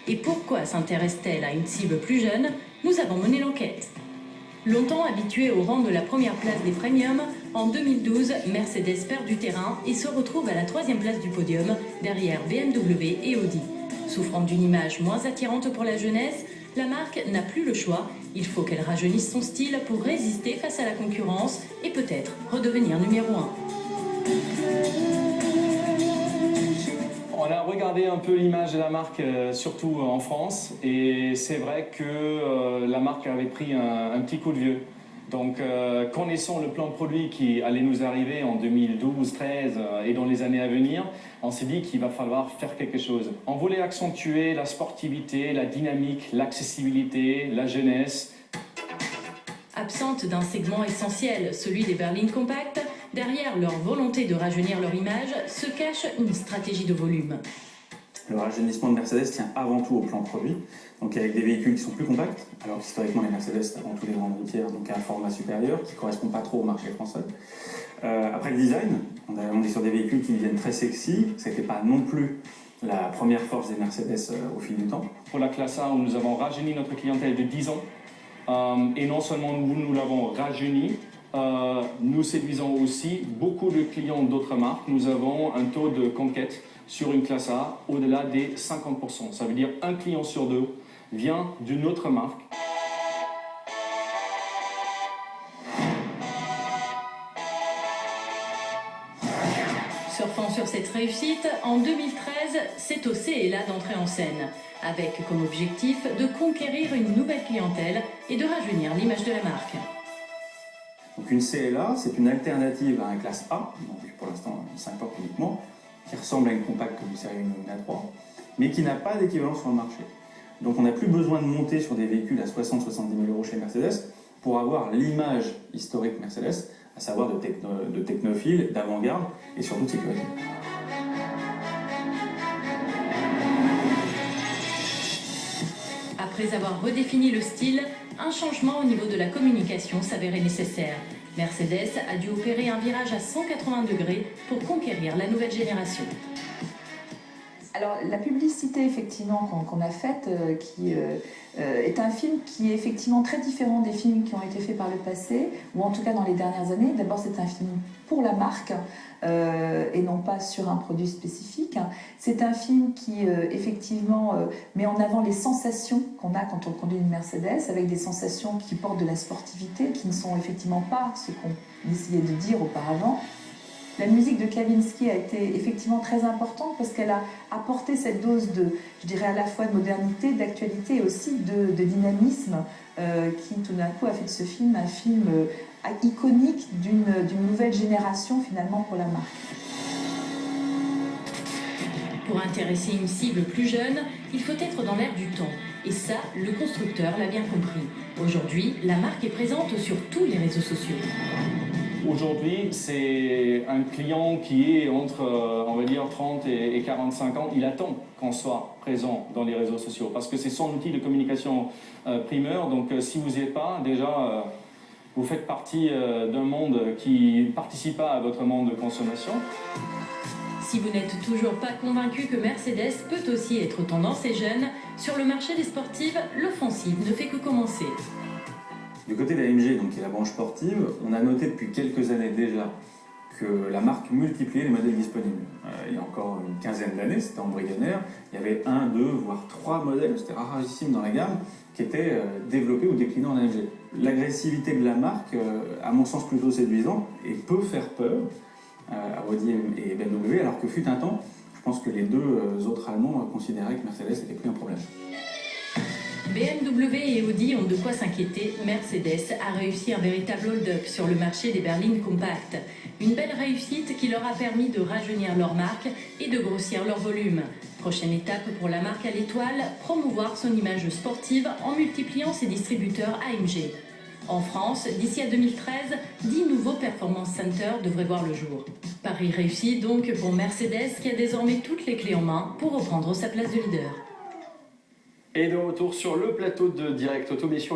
Et pourquoi s'intéresse-t-elle à une cible plus jeune? Nous avons mené l'enquête. Longtemps habituée au rang de la première place des premiums, en 2012, Mercedes perd du terrain et se retrouve à la 3e place du podium, derrière BMW et Audi. Souffrant d'une image moins attirante pour la jeunesse, la marque n'a plus le choix. Il faut qu'elle rajeunisse son style pour résister face à la concurrence et peut-être redevenir numéro 1. On a regardé un peu l'image de la marque, surtout en France, et c'est vrai que la marque avait pris un petit coup de vieux. Donc, connaissant le plan de produit qui allait nous arriver en 2012, 2013 et dans les années à venir, on s'est dit qu'il va falloir faire quelque chose. On voulait accentuer la sportivité, la dynamique, l'accessibilité, la jeunesse. Absente d'un segment essentiel, celui des berlines compactes, derrière leur volonté de rajeunir leur image se cache une stratégie de volume. Le rajeunissement de Mercedes tient avant tout au plan de produit, donc avec des véhicules qui sont plus compacts, alors qu'historiquement les Mercedes c'est avant tout des grandes routières, donc à un format supérieur qui ne correspond pas trop au marché français. Après le design, on est sur des véhicules qui deviennent très sexy, ce n'était pas non plus la première force des Mercedes au fil du temps. Pour la classe A, nous avons rajeuni notre clientèle de 10 ans, et non seulement nous l'avons rajeuni, nous séduisons aussi beaucoup de clients d'autres marques. Nous avons un taux de conquête sur une classe A au-delà des 50%. Ça veut dire un client sur 2 vient d'une autre marque. Surfant sur cette réussite, en 2013, c'est au CELA d'entrer en scène, avec comme objectif de conquérir une nouvelle clientèle et de rajeunir l'image de la marque. Donc une CLA, c'est une alternative à un classe A, donc pour l'instant 5 portes uniquement, qui ressemble à une compacte du série 1 ou une A3, mais qui n'a pas d'équivalent sur le marché. Donc on n'a plus besoin de monter sur des véhicules à 60-70 000 € chez Mercedes pour avoir l'image historique Mercedes, à savoir de technophile, d'avant-garde et surtout de sécurité. Après avoir redéfini le style, un changement au niveau de la communication s'avérait nécessaire. Mercedes a dû opérer un virage à 180 degrés pour conquérir la nouvelle génération. Alors la publicité effectivement qu'on a faite, qui est un film qui est effectivement très différent des films qui ont été faits par le passé, ou en tout cas dans les dernières années. D'abord c'est un film pour la marque et non pas sur un produit spécifique. C'est un film qui effectivement met en avant les sensations qu'on a quand on conduit une Mercedes, avec des sensations qui portent de la sportivité, qui ne sont effectivement pas ce qu'on essayait de dire auparavant. La musique de Kavinsky a été effectivement très importante parce qu'elle a apporté cette dose de, je dirais à la fois de modernité, d'actualité et aussi de dynamisme qui tout d'un coup a fait de ce film un film iconique d'une nouvelle génération finalement pour la marque. Pour intéresser une cible plus jeune, il faut être dans l'air du temps. Et ça, le constructeur l'a bien compris. Aujourd'hui, la marque est présente sur tous les réseaux sociaux. Aujourd'hui, c'est un client qui est entre, on va dire, 30 et 45 ans. Il attend qu'on soit présent dans les réseaux sociaux parce que c'est son outil de communication primeur. Donc, si vous n'y êtes pas, déjà, vous faites partie d'un monde qui ne participe pas à votre monde de consommation. Si vous n'êtes toujours pas convaincu que Mercedes peut aussi être tendance et jeune, sur le marché des sportives, l'offensive ne fait que commencer. Du côté de la AMG, donc qui est la branche sportive, on a noté depuis quelques années déjà que la marque multipliait les modèles disponibles. Il y a encore une quinzaine d'années, c'était embryonnaire, il y avait 1, 2, voire 3 modèles, c'était rarissime dans la gamme, qui étaient développés ou déclinés en AMG. L'agressivité de la marque, à mon sens plutôt séduisant, et peut faire peur à Audi et BMW, alors que fut un temps, je pense que les deux autres Allemands considéraient que Mercedes n'était plus un problème. BMW et Audi ont de quoi s'inquiéter. Mercedes a réussi un véritable hold-up sur le marché des berlines compactes. Une belle réussite qui leur a permis de rajeunir leur marque et de grossir leur volume. Prochaine étape pour la marque à l'étoile, promouvoir son image sportive en multipliant ses distributeurs AMG. En France, d'ici à 2013, 10 nouveaux Performance Centers devraient voir le jour. Pari réussi donc pour Mercedes qui a désormais toutes les clés en main pour reprendre sa place de leader. Et de retour sur le plateau de Direct Auto, messieurs.